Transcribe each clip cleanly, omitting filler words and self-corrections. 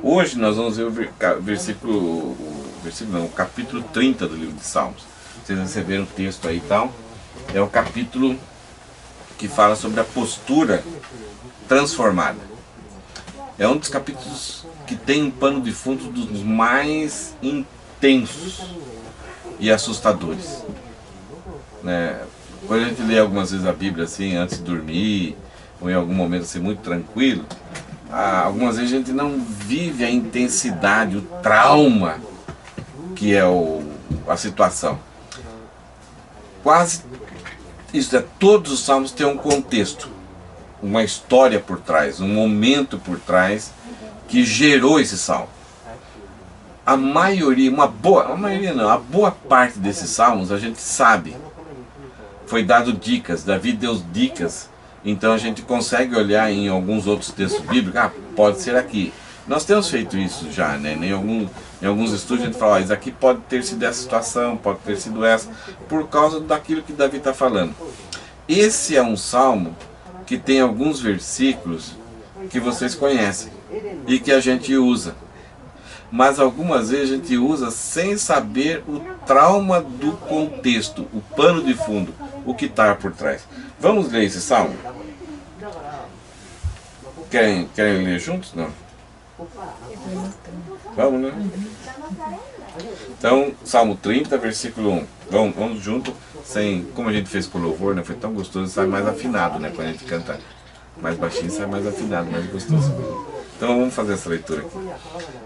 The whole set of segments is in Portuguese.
Hoje nós vamos ver o capítulo 30 do livro de Salmos. Vocês receberam o texto aí e tal. É o capítulo que fala sobre a postura transformada. É um dos capítulos que tem um pano de fundo dos mais intensos e assustadores, né? Quando a gente lê algumas vezes a Bíblia assim, antes de dormir, ou em algum momento assim, muito tranquilo, algumas vezes a gente não vive a intensidade, o trauma que é a situação. Quase isso, todos os salmos têm um contexto, uma história por trás, um momento por trás que gerou esse salmo. A maioria, a boa parte desses salmos a gente sabe, foi dado dicas, Davi deu dicas, então a gente consegue olhar em alguns outros textos bíblicos, pode ser aqui. Nós temos feito isso já, né? Em alguns estudos a gente fala, isso aqui pode ter sido essa situação, pode ter sido essa, por causa daquilo que Davi está falando. Esse é um salmo que tem alguns versículos que vocês conhecem e que a gente usa. Mas algumas vezes a gente usa sem saber o trauma do contexto, o pano de fundo, o que está por trás. Vamos ler esse salmo? Querem ler juntos? Não? Vamos, né? Então, Salmo 30, versículo 1. Vamos junto, como a gente fez com o louvor, né? Foi tão gostoso, sai mais afinado, né? Quando a gente canta mais baixinho, sai mais afinado, mais gostoso. Então vamos fazer essa leitura aqui.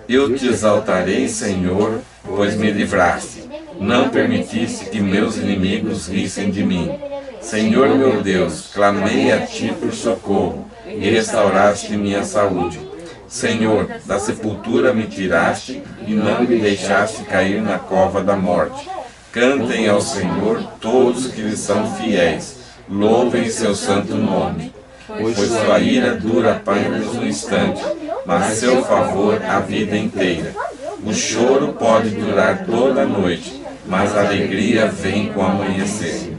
Eu te exaltarei, Senhor, pois me livraste. Não permitiste que meus inimigos rissem de mim. Senhor meu Deus, clamei a ti por socorro, e restauraste minha saúde. Senhor, da sepultura me tiraste, e não me deixaste cair na cova da morte. Cantem ao Senhor todos que lhe são fiéis. Louvem seu santo nome. Pois sua ira dura apenas um instante, mas seu favor a vida inteira. O choro pode durar toda a noite, mas a alegria vem com o amanhecer.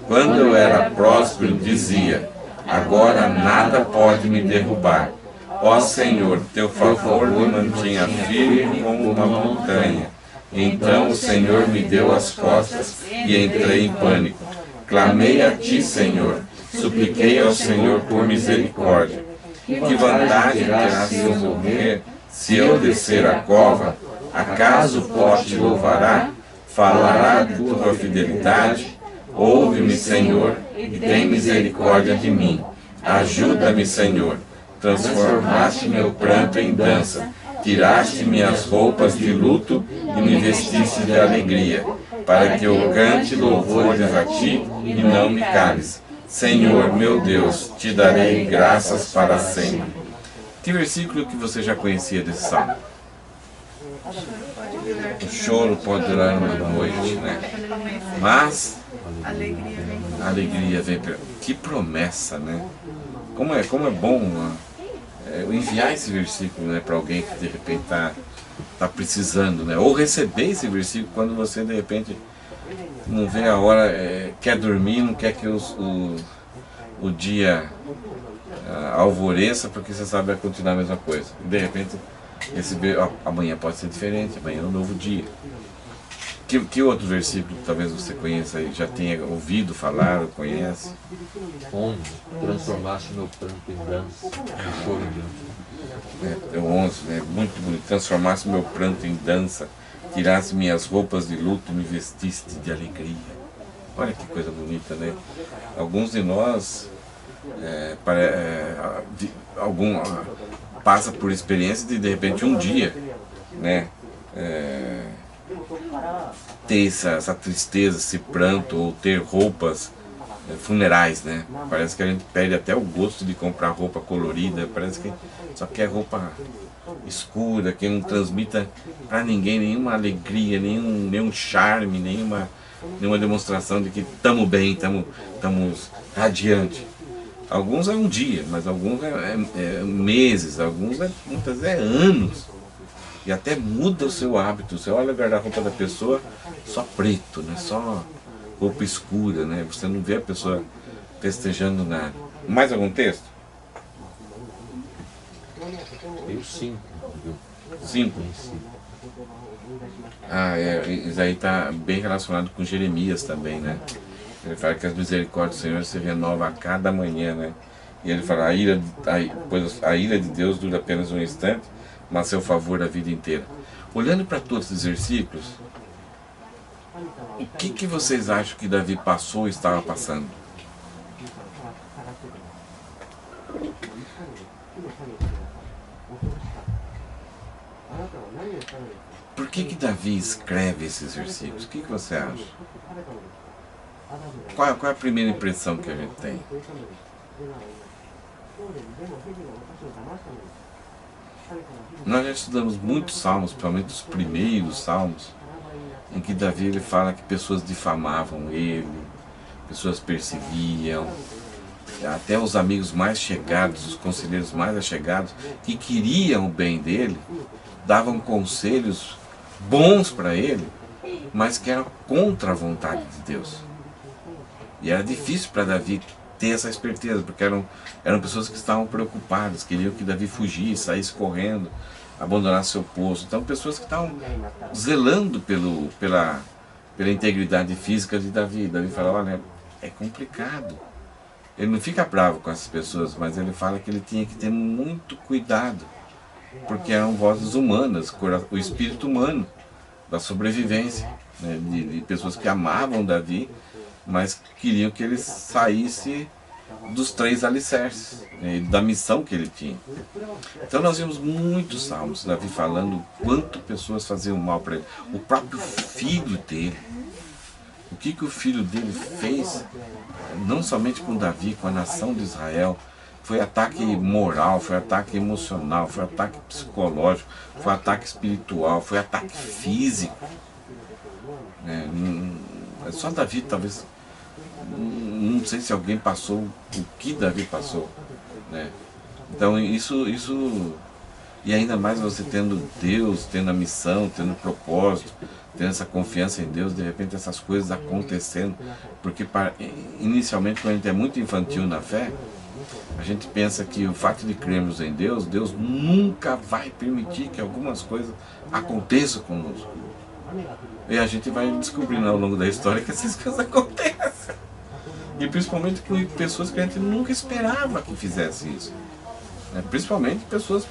Quando eu era próspero, dizia, agora nada pode me derrubar. Ó Senhor, teu favor me mantinha firme como uma montanha. Então o Senhor me deu as costas e entrei em pânico. Clamei a ti, Senhor. Supliquei ao Senhor por misericórdia. Que vantagem terá se eu morrer, se eu descer a cova? Acaso o pó te louvará? Falará de tua fidelidade? Ouve-me, Senhor, e tem misericórdia de mim. Ajuda-me, Senhor. Transformaste meu pranto em dança. Tiraste minhas roupas de luto e me vestiste de alegria, para que eu cante louvores a ti e não me cales. Senhor, meu Deus, te darei graças para sempre. Que versículo que você já conhecia desse salmo? O choro pode durar uma noite, né? Mas a alegria vem. Que promessa, né? Como é bom enviar esse versículo, né, para alguém que de repente está precisando, né? Ou receber esse versículo quando você de repente não vê a hora, quer dormir, não quer que o dia alvoreça, porque você sabe vai continuar a mesma coisa. E de repente, amanhã pode ser diferente, amanhã é um novo dia. Que outro versículo que talvez você conheça e já tenha ouvido falar ou conhece? 11. Transformaste meu pranto em dança, em choro em dança. É o 11, né? Muito bonito. Transformaste meu pranto em dança, tiraste minhas roupas de luto e me vestiste de alegria. Olha que coisa bonita, né? Alguns de nós passa por experiência de repente um dia, né? Ter essa tristeza, esse pranto, ou ter roupas funerais, né? Parece que a gente perde até o gosto de comprar roupa colorida, parece que só quer roupa escura, que não transmita para ninguém nenhuma alegria, nenhum charme, nenhuma demonstração de que estamos bem, estamos radiante. Alguns é um dia, mas alguns é meses, alguns muitas vezes é anos. E até muda o seu hábito. Você olha o guarda-roupa da pessoa, só preto, né? Só roupa escura, né? Você não vê a pessoa festejando nada. Mais algum texto? Veio 5. 5. Isso aí está bem relacionado com Jeremias também, né? Ele fala que as misericórdias do Senhor se renova a cada manhã, né? E ele fala, pois a ira de Deus dura apenas um instante, mas seu favor a vida inteira. Olhando para todos esses versículos, o que vocês acham que Davi passou ou estava passando? Por que Davi escreve esses versículos? O que você acha? Qual é a primeira impressão que a gente tem? Nós já estudamos muitos salmos, principalmente os primeiros salmos, em que Davi ele fala que pessoas difamavam ele, pessoas perseguiam, até os amigos mais chegados, os conselheiros mais achegados, que queriam o bem dele, davam conselhos bons para ele, mas que eram contra a vontade de Deus. E era difícil para Davi ter essa esperteza, porque eram pessoas que estavam preocupadas, queriam que Davi fugisse, saísse correndo, abandonasse seu posto. Então, pessoas que estavam zelando pela integridade física de Davi. Davi fala, olha, é complicado. Ele não fica bravo com essas pessoas, mas ele fala que ele tinha que ter muito cuidado, porque eram vozes humanas, o espírito humano da sobrevivência, né, de pessoas que amavam Davi, mas queriam que ele saísse dos 3 alicerces, né, da missão que ele tinha. Então nós vimos muitos salmos, Davi falando quanto pessoas faziam mal para ele. O próprio filho dele, o que o filho dele fez, não somente com Davi, com a nação de Israel. Foi ataque moral, foi ataque emocional, foi ataque psicológico, foi ataque espiritual, foi ataque físico. Só Davi talvez, não sei se alguém passou o que Davi passou, né? Então isso, e ainda mais você tendo Deus, tendo a missão, tendo o propósito, tendo essa confiança em Deus, de repente essas coisas acontecendo, porque inicialmente quando a gente é muito infantil na fé, a gente pensa que o fato de crermos em Deus, Deus nunca vai permitir que algumas coisas aconteçam conosco. E a gente vai descobrindo ao longo da história que essas coisas acontecem. E principalmente com pessoas que a gente nunca esperava que fizesse isso. Principalmente pessoas,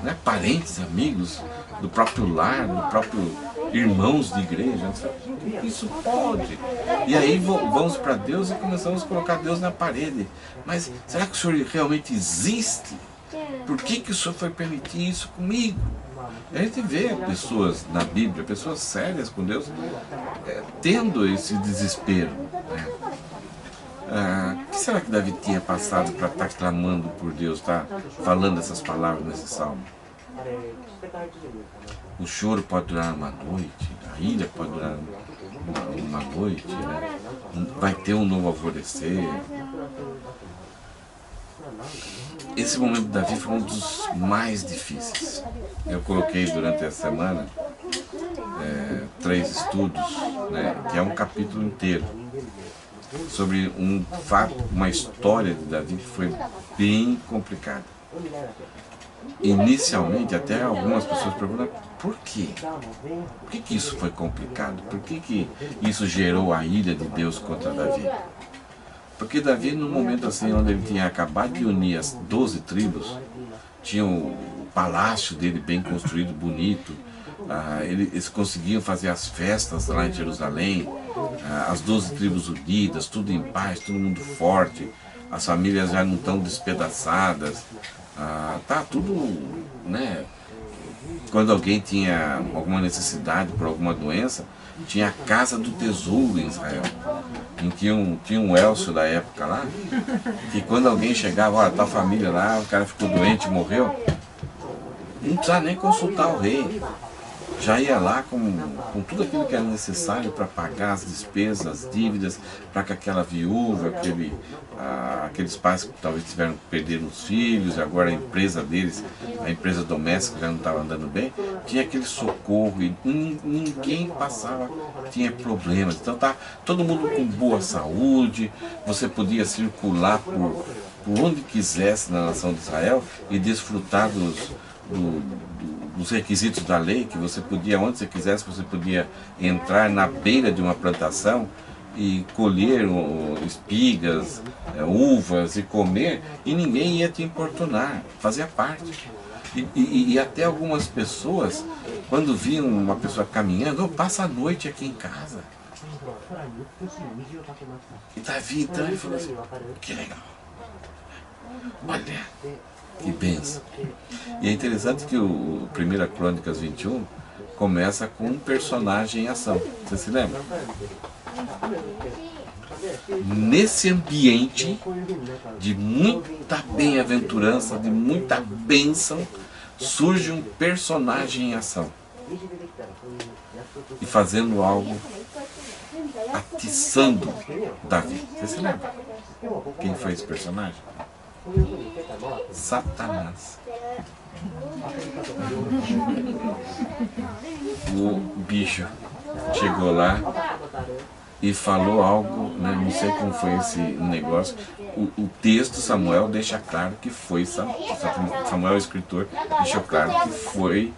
né, parentes, amigos, do próprio lar, do próprio irmãos de igreja. Isso pode. E aí vamos para Deus e começamos a colocar Deus na parede. Mas será que o Senhor realmente existe? Por que o Senhor foi permitir isso comigo? A gente vê pessoas na Bíblia, pessoas sérias com Deus, tendo esse desespero, né? O que será que Davi tinha passado para estar clamando por Deus, tá falando essas palavras nesse salmo? O choro pode durar uma noite, a ira pode durar uma noite, né? Vai ter um novo alvorecer. Esse momento de Davi foi um dos mais difíceis. Eu coloquei durante essa semana 3 estudos, né, que é um capítulo inteiro, sobre um fato, uma história de Davi que foi bem complicada. Inicialmente, até algumas pessoas perguntam, por quê? Por que isso foi complicado? Por que isso gerou a ira de Deus contra Davi? Porque Davi, num momento assim, onde ele tinha acabado de unir as 12 tribos, tinha o palácio dele bem construído, bonito, eles conseguiam fazer as festas lá em Jerusalém, as 12 tribos unidas, tudo em paz, todo mundo forte, as famílias já não estão despedaçadas, tá tudo, né? Quando alguém tinha alguma necessidade por alguma doença, tinha a casa do tesouro em Israel, em que tinha um Elcio da época lá, que quando alguém chegava, olha, tal família lá, o cara ficou doente, morreu, não precisava nem consultar o rei, já ia lá com tudo aquilo que era necessário para pagar as despesas, as dívidas, para que aquela viúva, aqueles pais que talvez tiveram que perder os filhos, agora a empresa deles, a empresa doméstica já não estava andando bem, tinha aquele socorro e ninguém passava, tinha problemas. Então tá todo mundo com boa saúde, você podia circular por onde quisesse na nação de Israel e desfrutar dos requisitos da lei, que você podia, onde você quisesse, você podia entrar na beira de uma plantação e colher espigas, uvas e comer, e ninguém ia te importunar, fazia parte. E até algumas pessoas, quando viam uma pessoa caminhando, passa a noite aqui em casa. E Davi então ele falou assim, que legal, olha, que bênção. E é interessante que o 1 Crônicas 21 começa com um personagem em ação, você se lembra? Nesse ambiente de muita bem-aventurança, de muita bênção, surge um personagem em ação e fazendo algo, atiçando Davi. Você se lembra? Quem foi esse personagem? Satanás. O bicho chegou lá e falou algo, né? Não sei como foi esse negócio. O texto Samuel deixa claro que foi Samuel, o escritor, deixou claro que foi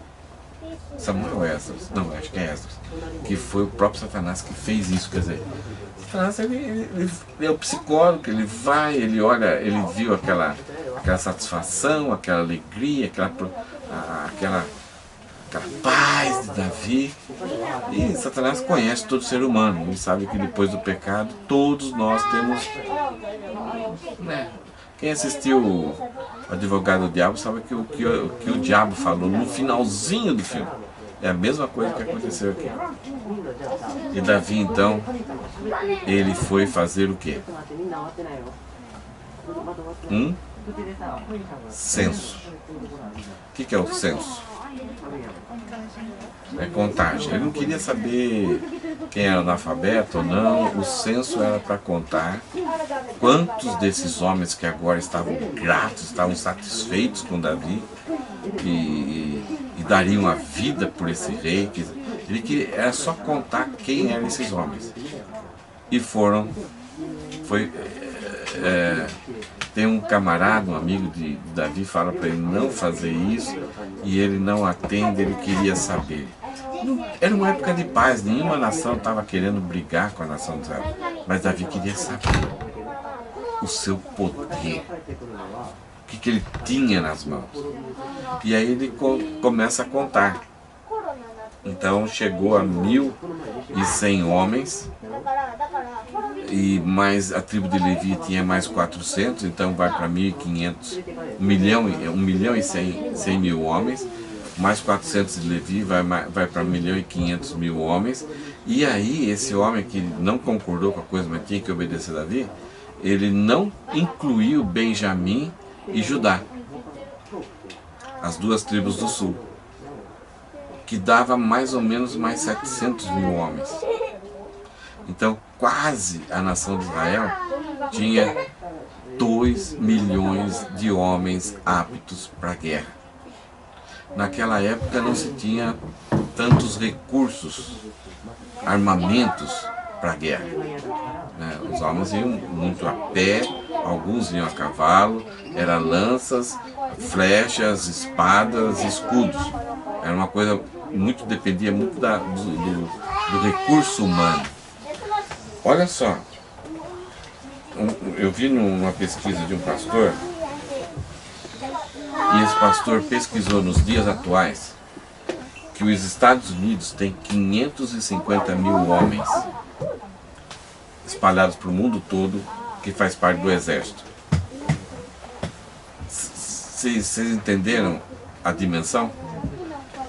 Samuel Esdras, não, acho que é Esdras, que foi o próprio Satanás que fez isso. Quer dizer, Satanás ele é o psicólogo, ele vai, ele olha, ele viu aquela satisfação, aquela alegria, aquela paz de Davi. E Satanás conhece todo ser humano, ele sabe que depois do pecado todos nós temos, né? Quem assistiu o Advogado do Diabo sabe que o diabo falou no finalzinho do filme é a mesma coisa que aconteceu aqui. E Davi então, ele foi fazer o quê? Um censo. O que é o censo? É contagem. Ele não queria saber quem era analfabeto ou não. O censo era para contar quantos desses homens que agora estavam gratos, estavam satisfeitos com Davi e dariam a vida por esse rei. Ele queria, era só contar quem eram esses homens. E tem um camarada, um amigo de Davi, fala para ele não fazer isso, e ele não atende, ele queria saber. Era uma época de paz, nenhuma nação estava querendo brigar com a nação de Israel, mas Davi queria saber o seu poder, o que ele tinha nas mãos. E aí ele começa a contar. Então chegou a 1.100 homens, e mais a tribo de Levi tinha mais 400, então vai para 1.500, 1.100.000 homens, mais 400 de Levi vai para 1.500.000 homens. E aí esse homem que não concordou com a coisa, mas tinha que obedecer a Davi, ele não incluiu Benjamim e Judá, as duas tribos do sul, que dava mais ou menos mais 700.000 homens. Então quase a nação de Israel tinha 2 milhões de homens aptos para a guerra. Naquela época não se tinha tantos recursos, armamentos para a guerra, né? Os homens iam muito a pé, alguns iam a cavalo, eram lanças, flechas, espadas, escudos. Era uma coisa muito, dependia muito do recurso humano. Olha só, eu vi numa pesquisa de um pastor, e esse pastor pesquisou nos dias atuais que os Estados Unidos têm 550.000 homens espalhados para o mundo todo que faz parte do exército. Vocês entenderam a dimensão?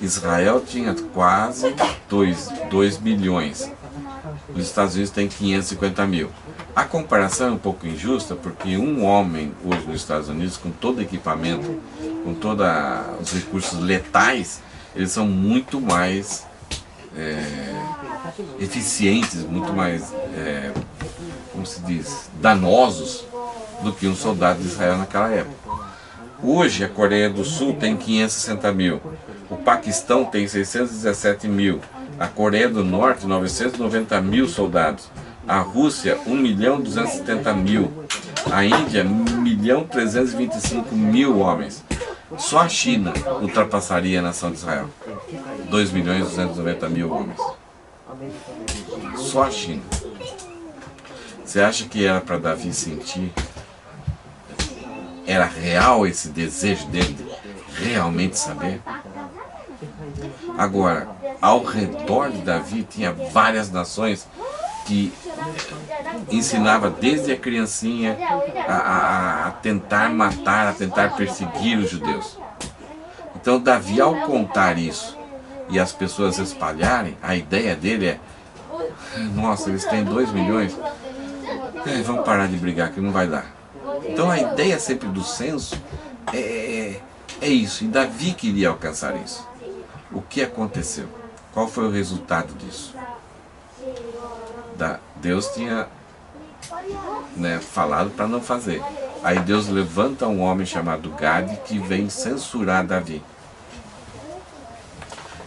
Israel tinha quase 2 milhões. Os Estados Unidos têm 550.000. A comparação é um pouco injusta, porque um homem hoje nos Estados Unidos, com todo equipamento, com todos os recursos letais, eles são muito mais eficientes, muito mais, como se diz, danosos do que um soldado de Israel naquela época. Hoje a Coreia do Sul tem 560.000, o Paquistão tem 617.000, a Coreia do Norte 990.000 soldados, a Rússia 1.270.000, a Índia 1.325.000 homens. Só a China ultrapassaria a nação de Israel. 2.290.000 homens. Só a China. Você acha que era para Davi sentir? Era real esse desejo dele de realmente saber? Agora, ao redor de Davi tinha várias nações que ensinava desde a criancinha a tentar matar, a tentar perseguir os judeus. Então Davi, ao contar isso e as pessoas espalharem, a ideia dele é: nossa, eles têm 2 milhões, vamos parar de brigar que não vai dar. Então a ideia sempre do censo é isso, e Davi queria alcançar isso. O que aconteceu? Qual foi o resultado disso? Deus tinha falado para não fazer. Aí Deus levanta um homem chamado Gade que vem censurar Davi.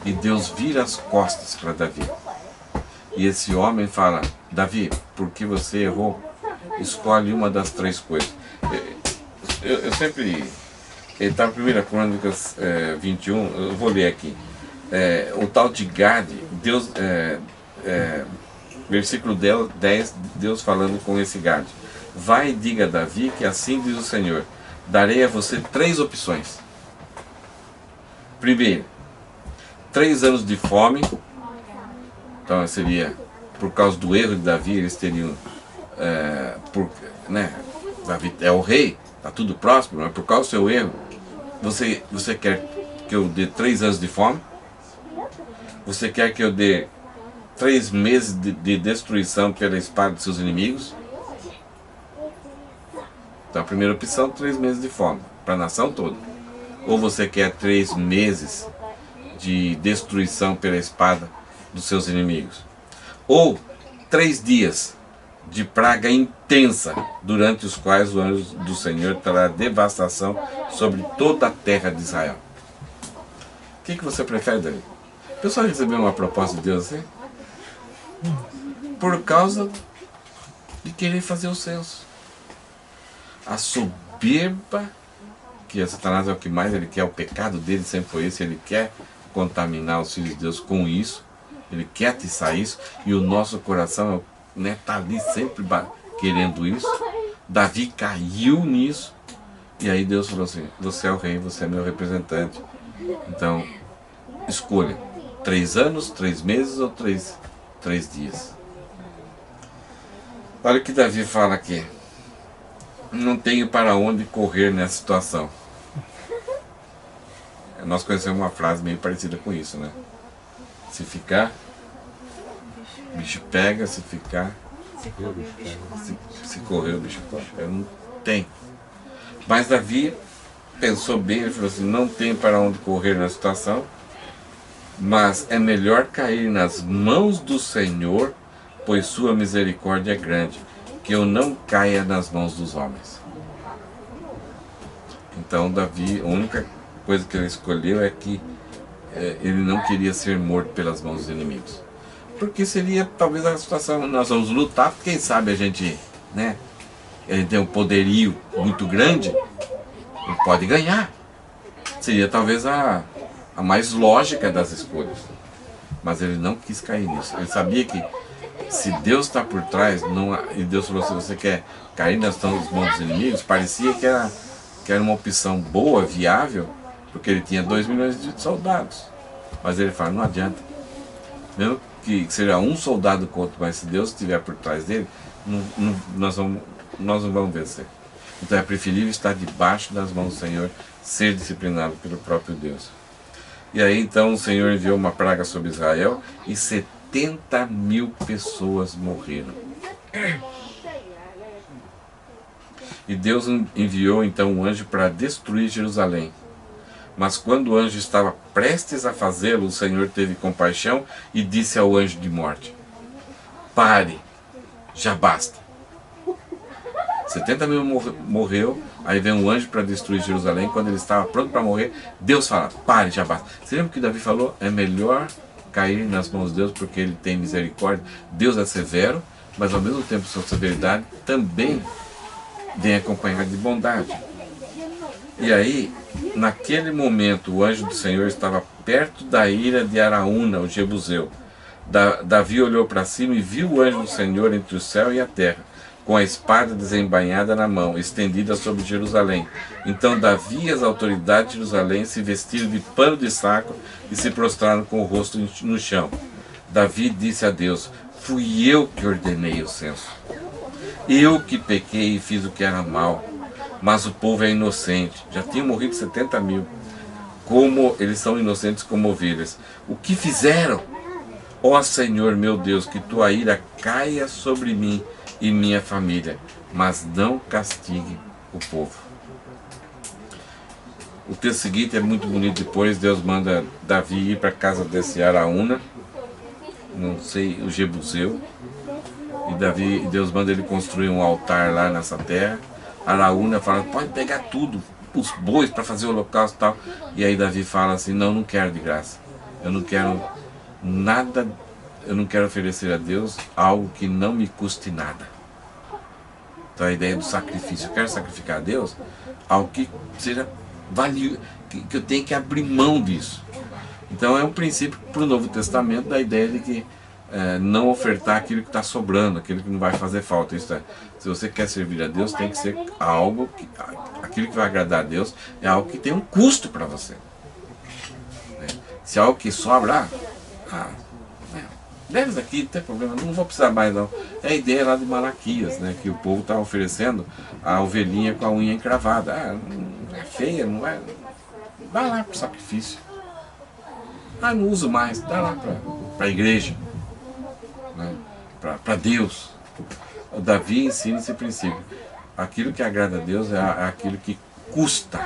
E Deus vira as costas para Davi. E esse homem fala: Davi, porque você errou, escolhe uma das 3 coisas. Eu sempre... Ele está em 1 Crônicas 21, eu vou ler aqui. O tal de Gade, Deus... versículo 10, Deus falando com esse Gade: vai e diga a Davi que assim diz o Senhor: darei a você 3 opções. Primeiro, 3 anos de fome. Então seria por causa do erro de Davi, eles teriam Davi é o rei, está tudo próximo, mas por causa do seu erro, você quer que eu dê 3 anos de fome? Você quer que eu dê 3 meses de destruição pela espada de seus inimigos? Então a primeira opção, 3 meses de fome, para a nação toda. Ou você quer 3 meses de destruição pela espada dos seus inimigos? Ou 3 dias de praga intensa, durante os quais o anjo do Senhor trará devastação sobre toda a terra de Israel? O que você prefere, Davi? O pessoal recebeu uma proposta de Deus assim? Por causa de querer fazer o censo. A soberba, que Satanás é o que mais ele quer, o pecado dele sempre foi esse, ele quer contaminar os filhos de Deus com isso, ele quer atiçar isso, e o nosso coração está ali sempre querendo isso. Davi caiu nisso, e aí Deus falou assim: você é o rei, você é meu representante, então escolha 3 anos, 3 meses ou 3 dias. Olha o que Davi fala aqui: não tenho para onde correr nessa situação. Nós conhecemos uma frase meio parecida com isso, né? Se ficar, o bicho pega; se ficar, se correr, o bicho pega. Não tem. Mas Davi pensou bem, ele falou assim: não tenho para onde correr nessa situação, mas é melhor cair nas mãos do Senhor, pois sua misericórdia é grande, que eu não caia nas mãos dos homens. Então Davi, a única coisa que ele escolheu é que ele não queria ser morto pelas mãos dos inimigos. Porque seria talvez a situação: nós vamos lutar, quem sabe a gente tem um poderio muito grande e pode ganhar. Seria talvez a mais lógica das escolhas. Mas ele não quis cair nisso. Ele sabia que se Deus está por trás, e Deus falou: se você quer cair nas mãos dos inimigos, parecia que era uma opção boa, viável, porque ele tinha 2 milhões de soldados. Mas ele fala: não adianta. Mesmo que seja um soldado contra, mas se Deus estiver por trás dele, nós não vamos vencer. Então é preferível estar debaixo das mãos do Senhor, ser disciplinado pelo próprio Deus. E aí então o Senhor enviou uma praga sobre Israel e 70.000 pessoas morreram. E Deus enviou então um anjo para destruir Jerusalém. Mas quando o anjo estava prestes a fazê-lo, o Senhor teve compaixão e disse ao anjo de morte: pare, já basta. 70.000 morreu, aí vem um anjo para destruir Jerusalém. Quando ele estava pronto para morrer, Deus fala: pare, já basta. Você lembra que Davi falou? É melhor cair nas mãos de Deus, porque ele tem misericórdia. Deus é severo, mas ao mesmo tempo sua severidade também vem acompanhada de bondade. E aí, naquele momento, o anjo do Senhor estava perto da ira de Araúna, o Jebuseu. Davi olhou para cima e viu o anjo do Senhor entre o céu e a terra, com a espada desembainhada na mão, estendida sobre Jerusalém. Então Davi e as autoridades de Jerusalém se vestiram de pano de saco e se prostraram com o rosto no chão. Davi disse a Deus: fui eu que ordenei o censo. Eu que pequei e fiz o que era mal. Mas o povo é inocente. Já tinham morrido 70 mil. Como eles são inocentes como ovelhas. O que fizeram? Ó Senhor meu Deus, que tua ira caia sobre mim e minha família, mas não castigue o povo. O texto seguinte é muito bonito. Depois Deus manda Davi ir para a casa desse Araúna, não sei, o Jebuseu, e Deus manda ele construir um altar lá nessa terra. Araúna fala: pode pegar tudo, os bois para fazer o holocausto e tal. E aí Davi fala assim: não quero de graça, eu não quero nada, eu não quero oferecer a Deus algo que não me custe nada. Então a ideia do sacrifício, eu quero sacrificar a Deus algo que seja valioso, que eu tenho que abrir mão disso. Então é um princípio para o Novo Testamento, da ideia de que não ofertar aquilo que está sobrando, aquilo que não vai fazer falta. Isso é, se você quer servir a Deus, tem que ser algo aquilo que vai agradar a Deus é algo que tem um custo para você. Se é algo que sobra, leve daqui, não tem problema, não vou precisar mais não. É a ideia lá de Malaquias, né, que o povo está oferecendo a ovelhinha com a unha encravada. Não é feia, não é? Vai lá para o sacrifício. Não uso mais, dá lá para a igreja, né? Para Deus. O Davi ensina esse princípio. Aquilo que agrada a Deus é aquilo que custa.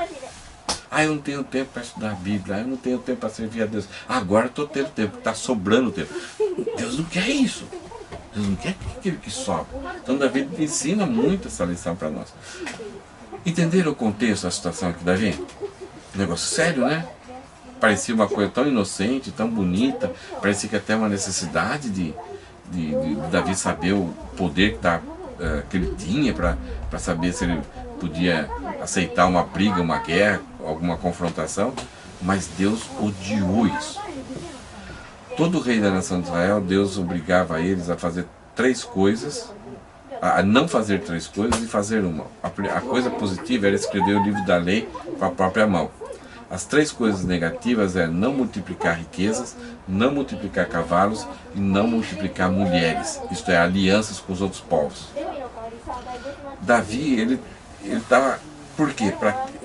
Eu não tenho tempo para estudar a Bíblia, eu não tenho tempo para servir a Deus. Agora estou tendo tempo, está sobrando tempo. Deus não quer isso. Deus não quer aquilo que sobra. Então Davi ensina muito essa lição para nós. Entenderam o contexto, a situação aqui, Davi? Um negócio sério, né? Parecia uma coisa tão inocente, tão bonita, parecia que até uma necessidade de Davi saber o poder que ele tinha para saber se ele podia aceitar uma briga, uma guerra, alguma confrontação, mas Deus odiou isso. Todo rei da nação de Israel, Deus obrigava eles a fazer 3 coisas, a não fazer 3 coisas e fazer uma. A coisa positiva era escrever o livro da lei com a própria mão. As 3 coisas negativas é não multiplicar riquezas, não multiplicar cavalos e não multiplicar mulheres, isto é, alianças com os outros povos. Davi, ele estava... Por quê?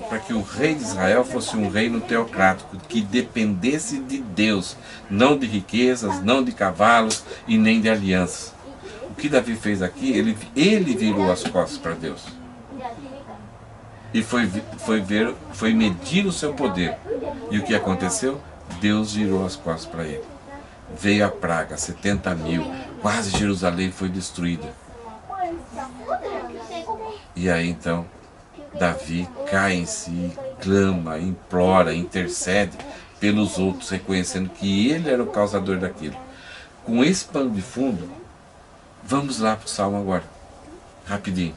Para que o rei de Israel fosse um reino teocrático, que dependesse de Deus, não de riquezas, não de cavalos e nem de alianças. O que Davi fez aqui, ele virou as costas para Deus. E foi medir o seu poder. E o que aconteceu? Deus virou as costas para ele. Veio a praga, 70 mil, quase Jerusalém foi destruída. E aí então, Davi cai em si, clama, implora, intercede pelos outros, reconhecendo que ele era o causador daquilo. Com esse pano de fundo, vamos lá para o Salmo agora, rapidinho.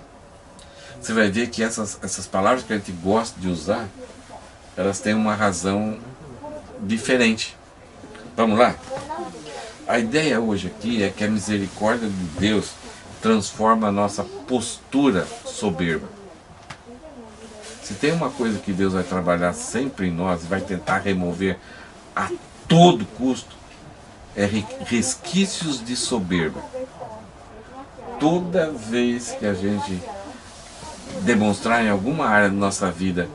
Você vai ver que essas palavras que a gente gosta de usar, elas têm uma razão diferente. Vamos lá? A ideia hoje aqui é que a misericórdia de Deus transforma a nossa postura soberba. Se tem uma coisa que Deus vai trabalhar sempre em nós e vai tentar remover a todo custo, é resquícios de soberba. Toda vez que a gente demonstrar em alguma área da nossa vida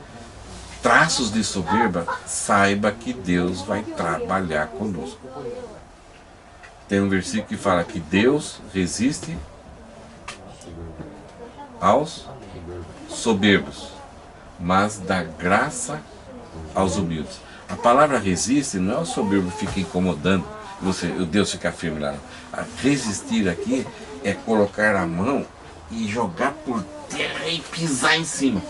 traços de soberba, saiba que Deus vai trabalhar conosco. Tem um versículo que fala que Deus resiste aos soberbos, mas dá graça aos humildes. A palavra resiste não é o soberbo fica incomodando, o Deus fica firme lá. A resistir aqui é colocar a mão e jogar por terra e pisar em cima.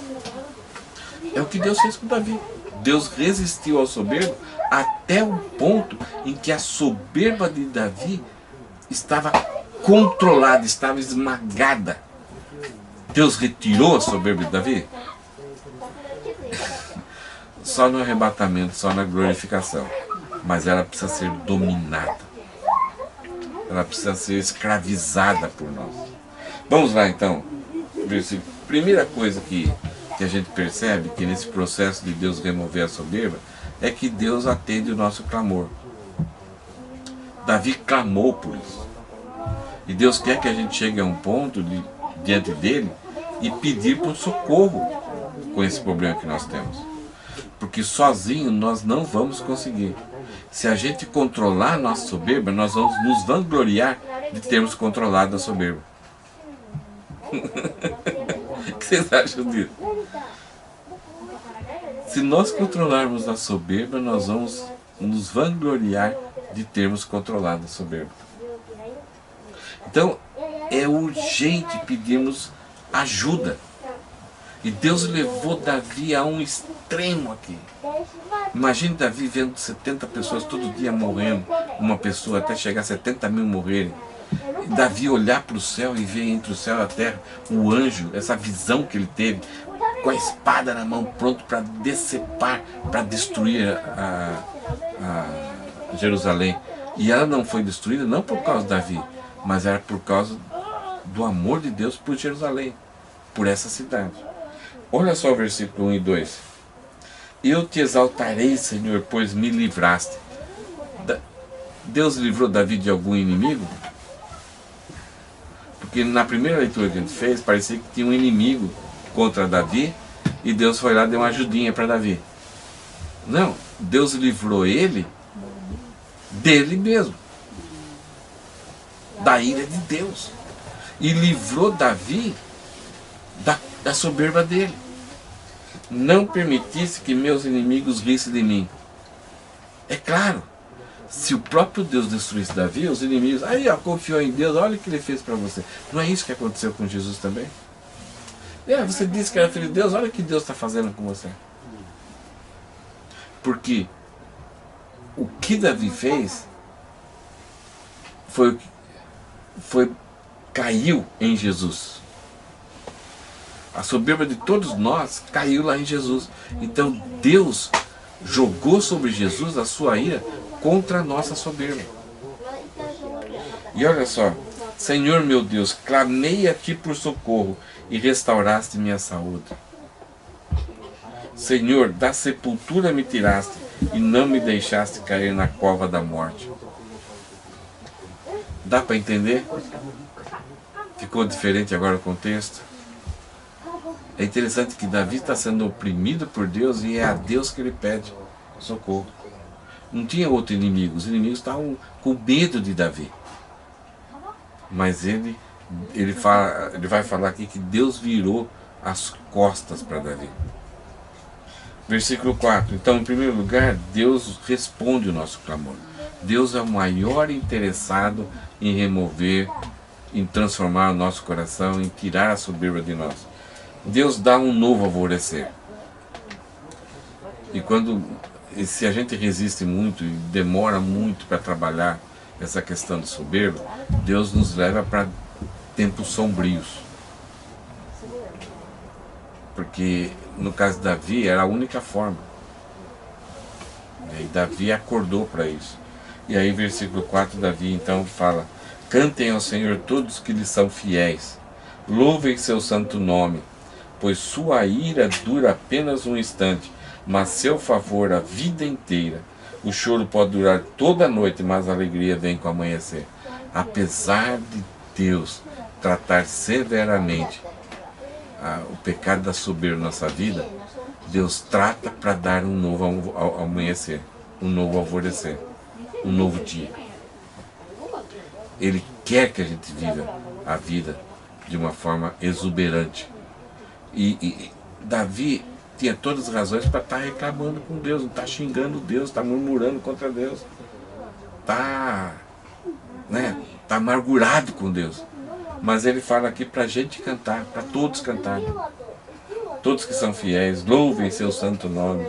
É o que Deus fez com Davi. Deus resistiu ao soberbo até o ponto em que a soberba de Davi estava controlada, estava esmagada. Deus retirou a soberba de Davi? só no arrebatamento, só na glorificação. Mas ela precisa ser dominada. Ela precisa ser escravizada por nós. Vamos lá então. Primeira coisa que a gente percebe, que nesse processo de Deus remover a soberba, é que Deus atende o nosso clamor. Davi clamou por isso. E Deus quer que a gente chegue a um ponto diante dele e pedir por socorro com esse problema que nós temos. Porque sozinho nós não vamos conseguir. Se a gente controlar a nossa soberba, nós vamos nos vangloriar de termos controlado a soberba. O que vocês acham disso? Se nós controlarmos a soberba, nós vamos nos vangloriar de termos controlado a soberba. Então, é urgente pedirmos ajuda. E Deus levou Davi a um extremo aqui. Imagine Davi vendo 70 pessoas todo dia morrendo, uma pessoa, até chegar a 70 mil morrerem. E Davi olhar para o céu e ver entre o céu e a terra o anjo, essa visão que ele teve, com a espada na mão, pronto para decepar, para destruir a Jerusalém. E ela não foi destruída não por causa de Davi, mas era por causa do amor de Deus por Jerusalém, por essa cidade. Olha só o versículo 1 e 2. Eu te exaltarei, Senhor, pois me livraste. Deus livrou Davi de algum inimigo? Porque na primeira leitura que a gente fez, parecia que tinha um inimigo contra Davi, e Deus foi lá e deu uma ajudinha para Davi. Não, Deus livrou ele dele mesmo, da ira de Deus, e livrou Davi da soberba dele. Não permitisse que meus inimigos rissem de mim. É claro, se o próprio Deus destruísse Davi, os inimigos, aí ó, confiou em Deus, olha o que ele fez para você. Não é isso que aconteceu com Jesus também? Você disse que era filho de Deus, olha o que Deus está fazendo com você. Porque o que Davi fez caiu em Jesus. A soberba de todos nós caiu lá em Jesus. Então Deus jogou sobre Jesus a sua ira contra a nossa soberba. E olha só, Senhor meu Deus, clamei a Ti por socorro e restauraste minha saúde. Senhor, da sepultura me tiraste e não me deixaste cair na cova da morte. Dá para entender? Ficou diferente agora o contexto? É interessante que Davi está sendo oprimido por Deus e é a Deus que ele pede socorro. Não tinha outro inimigo, os inimigos estavam com medo de Davi. Mas ele vai falar aqui que Deus virou as costas para Davi. Versículo 4. Então, em primeiro lugar, Deus responde o nosso clamor. Deus é o maior interessado em remover, em transformar o nosso coração, em tirar a soberba de nós. Deus dá um novo alvorecer. E se a gente resiste muito e demora muito para trabalhar essa questão de soberba, Deus nos leva para tempos sombrios. Porque no caso de Davi era a única forma. E Davi acordou para isso. E aí versículo 4, Davi então fala: cantem ao Senhor todos que lhe são fiéis, louvem seu santo nome, pois sua ira dura apenas um instante, mas seu favor a vida inteira. O choro pode durar toda a noite, mas a alegria vem com o amanhecer. Apesar de Deus tratar severamente o pecado da soberba na nossa vida, Deus trata para dar um novo amanhecer, um novo alvorecer, um novo dia. Ele quer que a gente viva a vida de uma forma exuberante. E Davi tinha todas as razões para estar reclamando com Deus, não está xingando Deus, está murmurando contra Deus, está amargurado com Deus. Mas ele fala aqui para a gente cantar, para todos cantarem. Todos que são fiéis, louvem seu santo nome,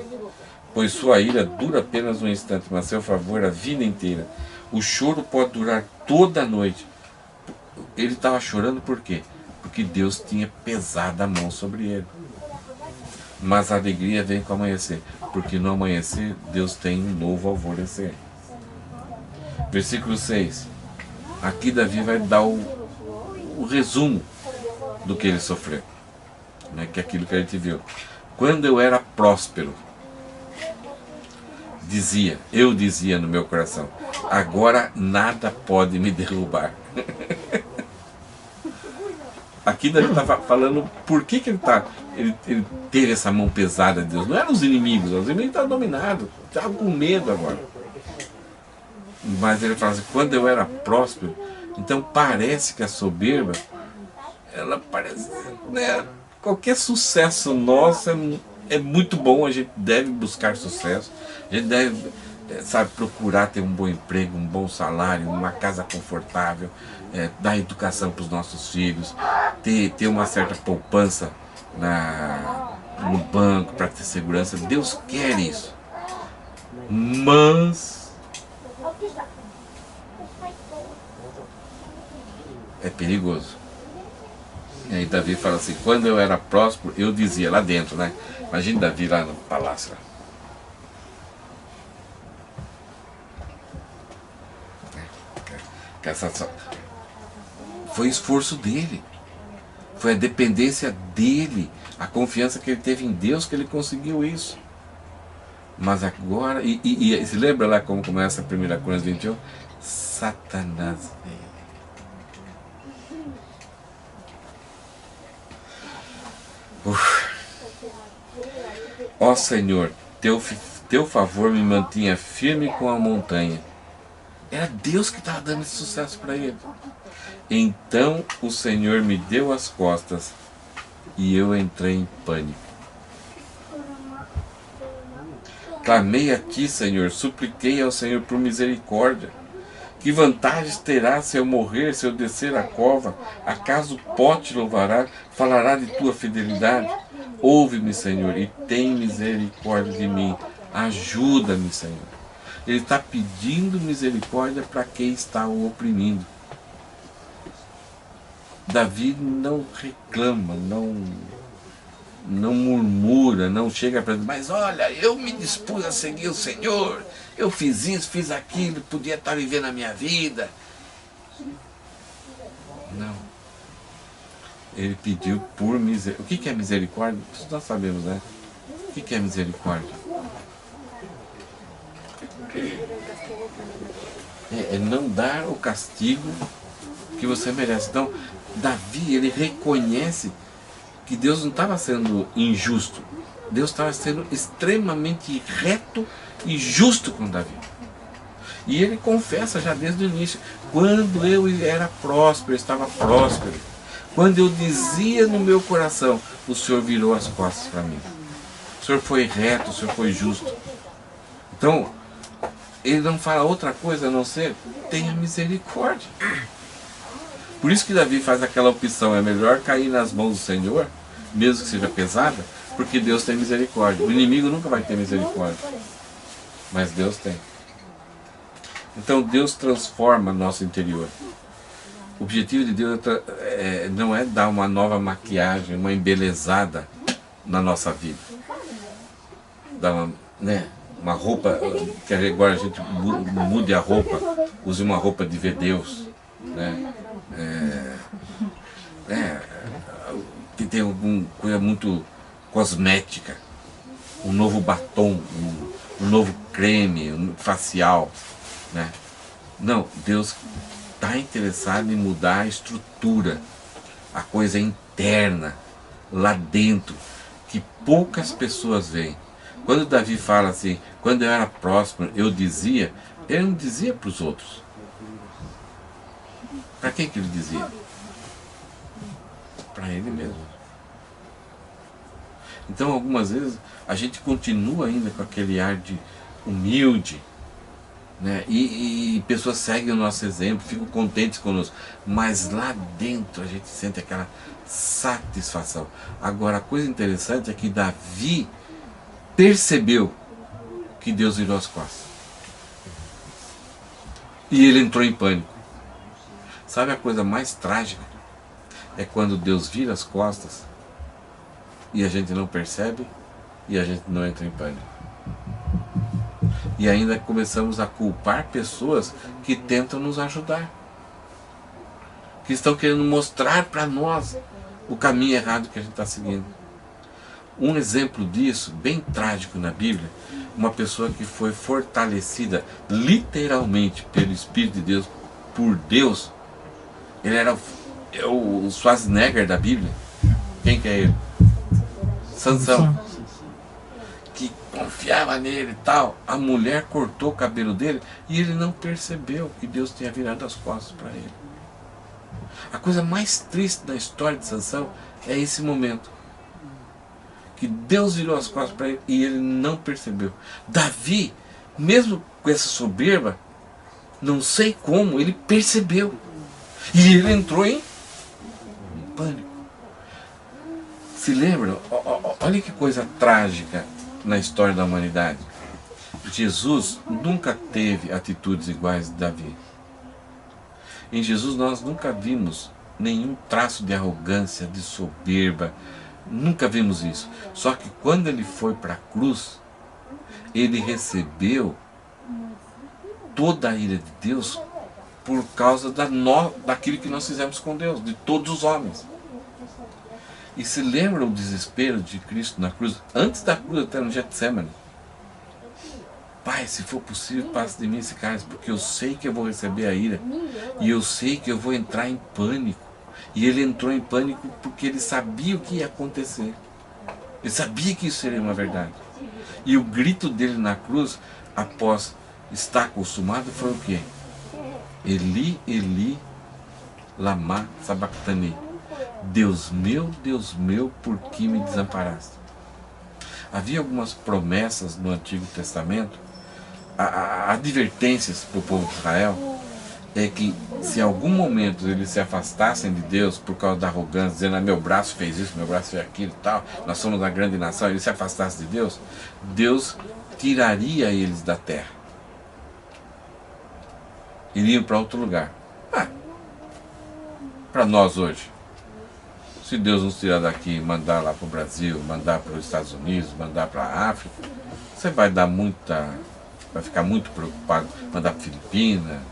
pois sua ira dura apenas um instante, mas seu favor a vida inteira. O choro pode durar toda a noite. Ele estava chorando por quê? Porque Deus tinha pesado a mão sobre ele. mas a alegria vem com o amanhecer, porque no amanhecer Deus tem um novo alvorecer. Versículo 6. Aqui Davi vai dar o resumo do que ele sofreu, né, que é aquilo que a gente viu. Quando eu era próspero, eu dizia no meu coração, agora nada pode me derrubar. Aqui Davi está falando por que ele teve essa mão pesada de Deus. Não eram os inimigos estavam dominados, estavam com medo agora. Mas ele fala assim, quando eu era próspero, então parece que a soberba, ela parece, né, qualquer sucesso nosso é muito bom, a gente deve buscar sucesso, a gente deve, sabe, procurar ter um bom emprego, um bom salário, uma casa confortável, dar educação para os nossos filhos, ter uma certa poupança no banco para ter segurança. Deus quer isso. Mas é perigoso. E aí Davi fala assim, quando eu era próspero, eu dizia lá dentro, né? Imagina Davi lá no palácio. Foi o esforço dele, foi a dependência dele, a confiança que ele teve em Deus que ele conseguiu isso. Mas agora, e se lembra lá como começa a 1 Coríntios 21? Satanás veio. Ó Senhor, teu favor me mantinha firme com a montanha. Era Deus que estava dando esse sucesso para ele. Então o Senhor me deu as costas e eu entrei em pânico. Clamei a ti, Senhor, supliquei ao Senhor por misericórdia. Que vantagens terá se eu morrer, se eu descer a cova? Acaso pó te louvará, falará de tua fidelidade? Ouve-me, Senhor, e tem misericórdia de mim. Ajuda-me, Senhor. Ele está pedindo misericórdia para quem está o oprimindo. Davi não reclama, não murmura, não chega para dizer, mas olha, eu me dispus a seguir o Senhor, eu fiz isso, fiz aquilo, podia estar vivendo a minha vida. Não. Ele pediu por misericórdia. O que é misericórdia? Nós sabemos, né? O que é misericórdia? É não dar o castigo que você merece. Então, Davi, ele reconhece que Deus não estava sendo injusto. Deus estava sendo extremamente reto e justo com Davi. E ele confessa já desde o início, quando eu era próspero, eu estava próspero. Quando eu dizia no meu coração, o Senhor virou as costas para mim. O Senhor foi reto, o Senhor foi justo. Então, ele não fala outra coisa a não ser, tenha misericórdia. Por isso que Davi faz aquela opção, é melhor cair nas mãos do Senhor, mesmo que seja pesada, porque Deus tem misericórdia. O inimigo nunca vai ter misericórdia, mas Deus tem. Então Deus transforma nosso interior. O objetivo de Deus não é dar uma nova maquiagem, uma embelezada na nossa vida. Dar uma roupa, que agora a gente mude a roupa, use uma roupa de ver Deus, né? Que tem alguma coisa muito cosmética, um novo batom, um novo creme facial, né? Não, Deus está interessado em mudar a estrutura, a coisa interna, lá dentro, que poucas pessoas veem. Quando Davi fala assim, quando eu era próspero, eu dizia, ele não dizia para os outros. Para quem que ele dizia? Para ele mesmo. Então, algumas vezes, a gente continua ainda com aquele ar de humilde, né? E pessoas seguem o nosso exemplo, ficam contentes conosco, mas lá dentro a gente sente aquela satisfação. Agora, a coisa interessante é que Davi percebeu que Deus virou as costas. E ele entrou em pânico. Sabe a coisa mais trágica? É quando Deus vira as costas e a gente não percebe e a gente não entra em pânico. E ainda começamos a culpar pessoas que tentam nos ajudar, que estão querendo mostrar para nós o caminho errado que a gente está seguindo. Um exemplo disso, bem trágico na Bíblia, uma pessoa que foi fortalecida literalmente pelo Espírito de Deus, por Deus. Ele era o Schwarzenegger da Bíblia. Quem que é ele? Sansão. Que confiava nele e tal. A mulher cortou o cabelo dele e ele não percebeu que Deus tinha virado as costas para ele. A coisa mais triste da história de Sansão é esse momento, que Deus virou as costas para ele e ele não percebeu. Davi, mesmo com essa soberba, não sei como, ele percebeu. E ele entrou em pânico. Se lembram? Olha que coisa trágica na história da humanidade. Jesus nunca teve atitudes iguais de Davi. Em Jesus nós nunca vimos nenhum traço de arrogância, de soberba. Nunca vimos isso. Só que quando ele foi para a cruz, ele recebeu toda a ira de Deus por causa daquilo que nós fizemos com Deus, de todos os homens. E se lembra o desespero de Cristo na cruz, antes da cruz até no Getsemane? Pai, se for possível, passe de mim esse cálice, porque eu sei que eu vou receber a ira, e eu sei que eu vou entrar em pânico. E ele entrou em pânico porque ele sabia o que ia acontecer. Ele sabia que isso seria uma verdade. E o grito dele na cruz, após estar consumado, foi o quê? Eli, Eli, lama sabachthani. Deus meu, por que me desamparaste? Havia algumas promessas no Antigo Testamento, advertências para o povo de Israel, é que se em algum momento eles se afastassem de Deus por causa da arrogância, dizendo, meu braço fez isso, meu braço fez aquilo e tal, nós somos uma grande nação, eles se afastassem de Deus, Deus tiraria eles da terra. Iriam para outro lugar. Para nós hoje, se Deus nos tirar daqui e mandar lá para o Brasil, mandar para os Estados Unidos, mandar para a África, você vai ficar muito preocupado, mandar para a Filipina,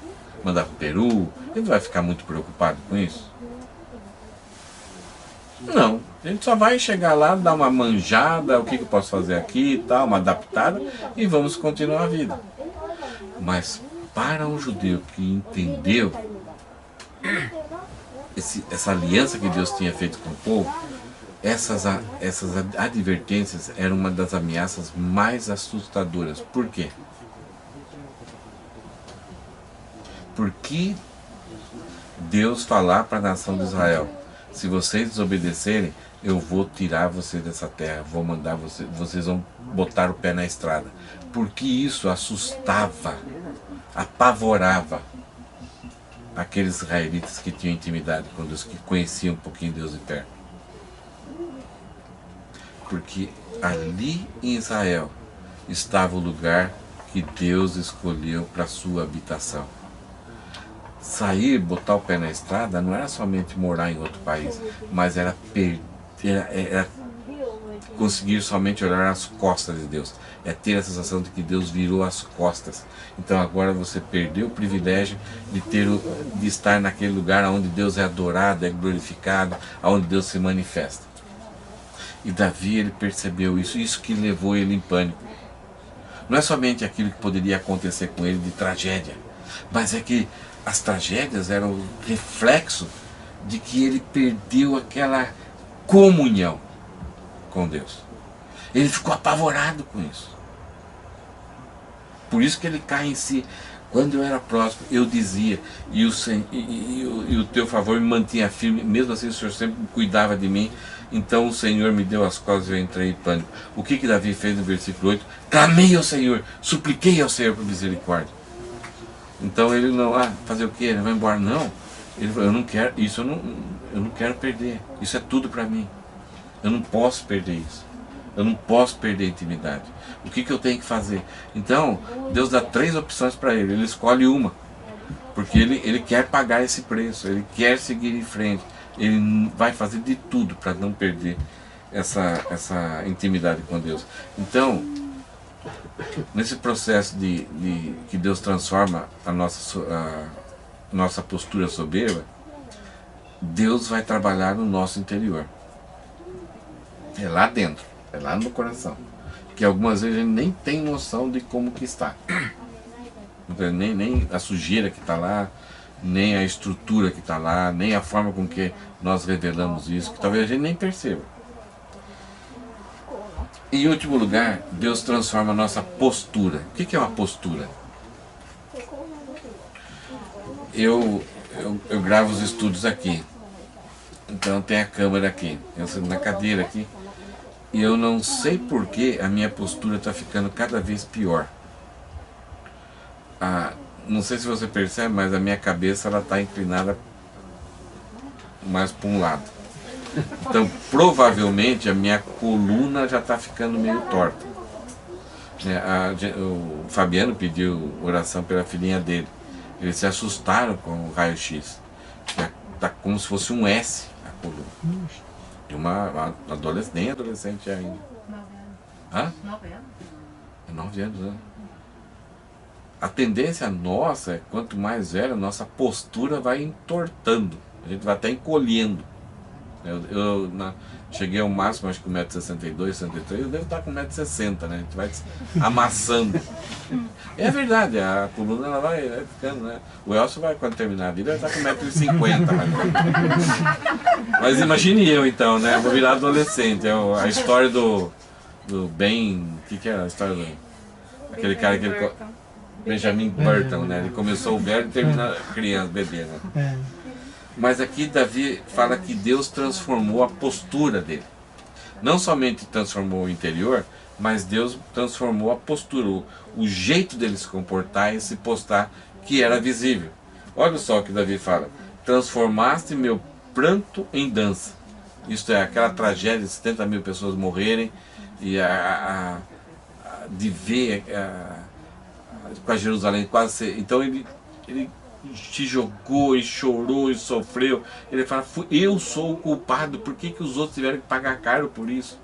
mandar para o Peru, ele vai ficar muito preocupado com isso? Não, a gente só vai chegar lá, dar uma manjada, o que eu posso fazer aqui e tal, uma adaptada, e vamos continuar a vida. Mas para um judeu que entendeu essa aliança que Deus tinha feito com o povo, essas advertências eram uma das ameaças mais assustadoras. Por quê? Porque Deus falar para a nação de Israel, se vocês desobedecerem, eu vou tirar vocês dessa terra, vou mandar vocês vão botar o pé na estrada. Porque isso assustava, apavorava aqueles israelitas que tinham intimidade com Deus, que conheciam um pouquinho Deus de perto. Porque ali em Israel estava o lugar que Deus escolheu para a sua habitação. Sair, botar o pé na estrada, não era somente morar em outro país, mas era conseguir somente olhar as costas de Deus. É ter a sensação de que Deus virou as costas. Então agora você perdeu o privilégio de estar naquele lugar onde Deus é adorado, é glorificado, onde Deus se manifesta. E Davi, ele percebeu isso que levou ele em pânico. Não é somente aquilo que poderia acontecer com ele de tragédia, mas é que as tragédias eram o reflexo de que ele perdeu aquela comunhão com Deus. Ele ficou apavorado com isso. Por isso que ele cai em si. Quando eu era próximo, eu dizia, e o teu favor me mantinha firme, mesmo assim o Senhor sempre cuidava de mim, então o Senhor me deu as costas e eu entrei em pânico. O que Davi fez no versículo 8? Clamei ao Senhor, supliquei ao Senhor por misericórdia. Então ele não, fazer o quê? Ele vai embora? Não. Ele falou, eu não quero, isso eu não quero perder, isso é tudo para mim. Eu não posso perder isso. Eu não posso perder a intimidade. O que eu tenho que fazer? Então, Deus dá 3 opções para ele. Ele escolhe uma. Porque ele quer pagar esse preço. Ele quer seguir em frente. Ele vai fazer de tudo para não perder essa intimidade com Deus. Então, nesse processo de que Deus transforma a nossa postura soberba, Deus vai trabalhar no nosso interior. É lá dentro, é lá no coração. Que algumas vezes a gente nem tem noção de como que está. Nem a sujeira que está lá, nem a estrutura que está lá, nem a forma com que nós revelamos isso, que talvez a gente nem perceba. Em último lugar, Deus transforma a nossa postura. O que é uma postura? Eu gravo os estudos aqui, então tem a câmera aqui, eu sento na cadeira aqui, e eu não sei por que a minha postura está ficando cada vez pior. Não sei se você percebe, mas a minha cabeça está inclinada mais para um lado. Então, provavelmente, a minha coluna já está ficando meio torta. O Fabiano pediu oração pela filhinha dele. Eles se assustaram com o raio-x. Está como se fosse um S a coluna. De uma adolescente, nem adolescente ainda. 9 anos. Hã? 9 anos. É 9 anos, né? A tendência nossa é, quanto mais velha, a nossa postura vai entortando. A gente vai até encolhendo. Eu cheguei ao máximo, acho que 1,62m, 63m, eu devo estar com 1,60m, né? A gente vai amassando. É verdade, a coluna ela vai ficando, né? O Elcio vai, quando terminar a vida, vai estar com 1,50m. Mas imagine eu então, né? Eu vou virar adolescente. A história do Ben. O que era a história do. Aquele cara que ele. Benjamin Burton, né? Ele começou o velho e termina criança, bebê, né? Mas aqui Davi fala que Deus transformou a postura dele. Não somente transformou o interior, mas Deus transformou a postura, o jeito dele se comportar e se postar, que era visível. Olha só o que Davi fala: transformaste meu pranto em dança. Isto é, aquela tragédia de 70 mil pessoas morrerem e de ver com a Jerusalém quase ser... Então ele te jogou e chorou e sofreu. Ele fala: eu sou o culpado, por que os outros tiveram que pagar caro por isso?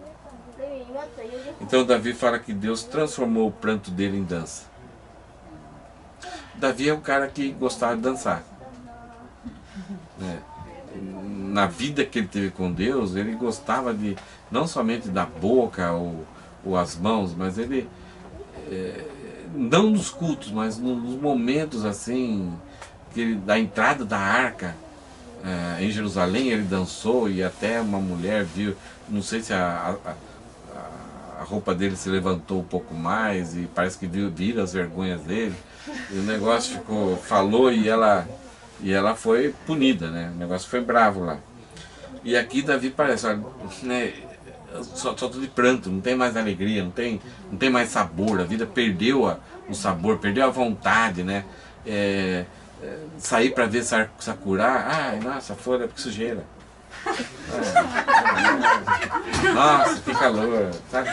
Então Davi fala que Deus transformou o pranto dele em dança. Davi é um cara que gostava de dançar, né? Na vida que ele teve com Deus, ele gostava de, não somente da boca ou as mãos, mas ele, não nos cultos, mas nos momentos assim, da entrada da arca em Jerusalém, ele dançou, e até uma mulher viu, não sei se a roupa dele se levantou um pouco mais, e parece que viram as vergonhas dele, e o negócio falou, e ela foi punida, né? O negócio foi bravo lá. E aqui Davi parece, olha, né, só tô de pranto, não tem mais alegria, não tem mais sabor, a vida perdeu o sabor, perdeu a vontade, né? Sair para ver Sakura, ai, nossa, folha, que sujeira. Nossa, que calor, sabe?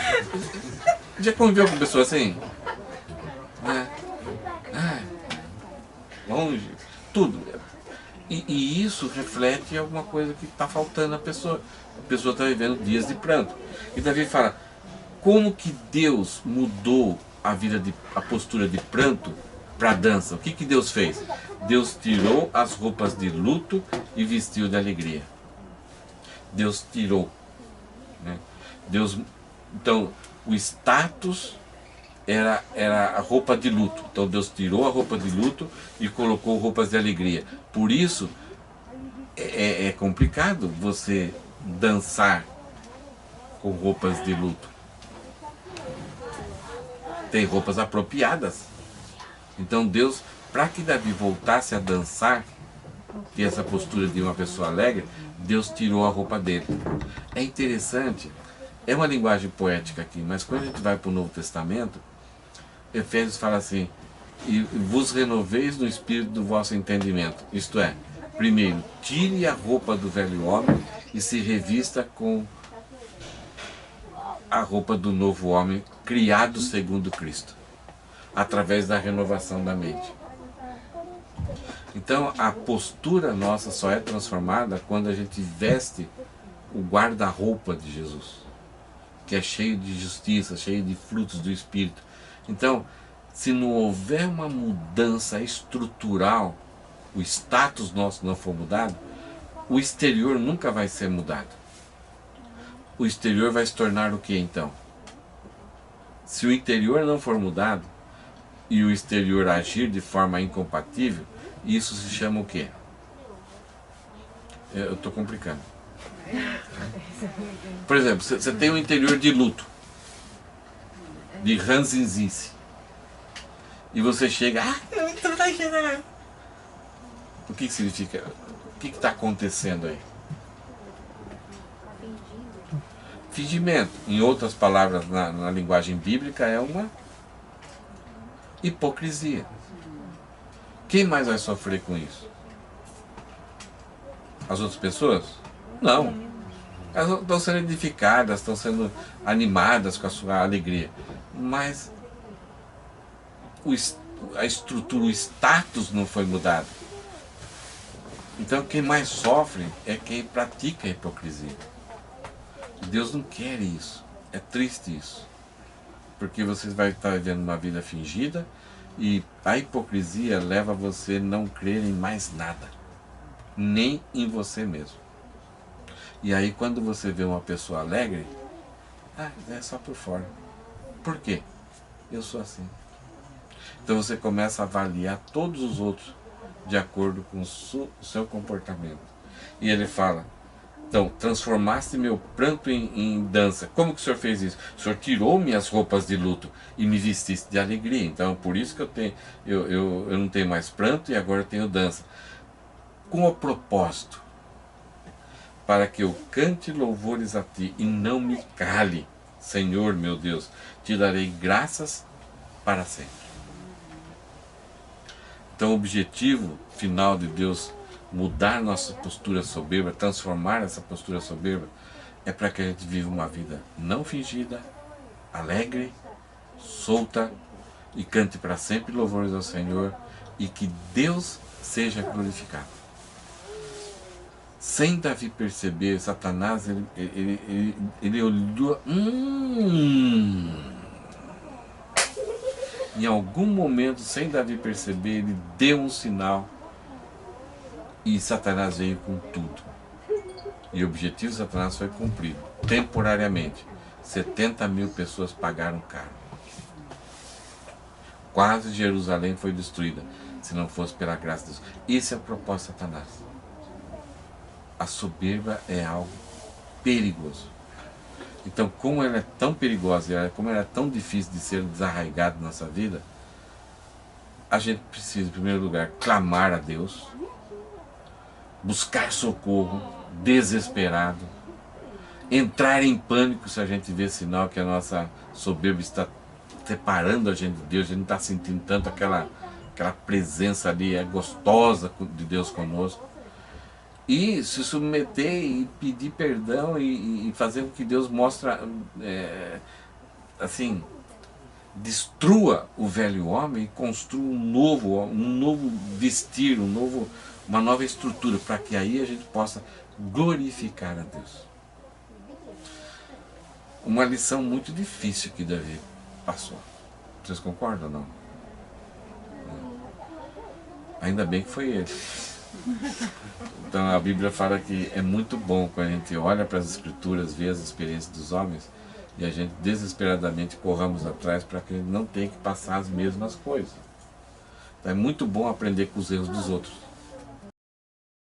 Já conviveu com pessoas assim? Longe, tudo. E isso reflete alguma coisa que está faltando à pessoa. A pessoa está vivendo dias de pranto. E Davi fala: como que Deus mudou a postura de pranto para a dança? O que Deus fez? Deus tirou as roupas de luto e vestiu de alegria. Deus tirou, né? Então, o status era a roupa de luto. Então Deus tirou a roupa de luto e colocou roupas de alegria. Por isso é complicado você dançar com roupas de luto. Tem roupas apropriadas. Então Deus, para que Davi voltasse a dançar, ter essa postura de uma pessoa alegre, Deus tirou a roupa dele. É interessante, é uma linguagem poética aqui, mas quando a gente vai para o Novo Testamento, Efésios fala assim: e vos renoveis no espírito do vosso entendimento. Isto é, primeiro, tire a roupa do velho homem e se revista com a roupa do novo homem, criado segundo Cristo, através da renovação da mente. Então a postura nossa só é transformada quando a gente veste o guarda-roupa de Jesus, que é cheio de justiça, cheio de frutos do Espírito. Então, se não houver uma mudança estrutural, o status nosso não for mudado, o exterior nunca vai ser mudado. O exterior vai se tornar o que então? Se o interior não for mudado e o exterior agir de forma incompatível, isso se chama o quê? Eu estou complicando. Por exemplo, você tem um interior de luto, de ranzinzice, e você chega, o que significa? O que está acontecendo aí? Fingimento, em outras palavras, na linguagem bíblica, é uma hipocrisia. Quem mais vai sofrer com isso? As outras pessoas? Não. Elas estão sendo edificadas, estão sendo animadas com a sua alegria. Mas a estrutura, o status não foi mudado. Então quem mais sofre é quem pratica a hipocrisia. Deus não quer isso. É triste isso. Porque você vai estar vivendo uma vida fingida e a hipocrisia leva você a não crer em mais nada. Nem em você mesmo. E aí quando você vê uma pessoa alegre, é só por fora. Por quê? Eu sou assim. Então você começa a avaliar todos os outros de acordo com o seu comportamento. E ele fala, então, transformaste meu pranto em dança. Como que o Senhor fez isso? O Senhor tirou minhas roupas de luto e me vestiste de alegria. Então, por isso que eu não tenho mais pranto e agora eu tenho dança. Com o propósito, para que eu cante louvores a Ti e não me cale. Senhor, meu Deus, te darei graças para sempre. Então o objetivo final de Deus mudar nossa postura soberba, transformar essa postura soberba, é para que a gente viva uma vida não fingida, alegre, solta e cante para sempre louvores ao Senhor e que Deus seja glorificado. Sem Davi perceber, Satanás, ele olhou... Em algum momento, sem Davi perceber, ele deu um sinal e Satanás veio com tudo. E o objetivo de Satanás foi cumprido, temporariamente. 70 mil pessoas pagaram caro. Quase Jerusalém foi destruída, se não fosse pela graça de Deus. Esse é o propósito de Satanás. A soberba é algo perigoso. Então, como ela é tão perigosa, como ela é tão difícil de ser desarraigada na nossa vida, a gente precisa, em primeiro lugar, clamar a Deus, buscar socorro, desesperado, entrar em pânico se a gente vê sinal que a nossa soberba está separando a gente de Deus, a gente não está sentindo tanto aquela presença ali gostosa de Deus conosco. E se submeter e pedir perdão e fazer com que Deus mostre, assim, destrua o velho homem e construa um novo vestir, uma nova estrutura, para que aí a gente possa glorificar a Deus. Uma lição muito difícil que Davi passou. Vocês concordam ou não? Ainda bem que foi ele. Então a Bíblia fala que é muito bom quando a gente olha para as Escrituras, vê as experiências dos homens e a gente desesperadamente corramos atrás para que a gente não tenha que passar as mesmas coisas. Então é muito bom aprender com os erros dos outros.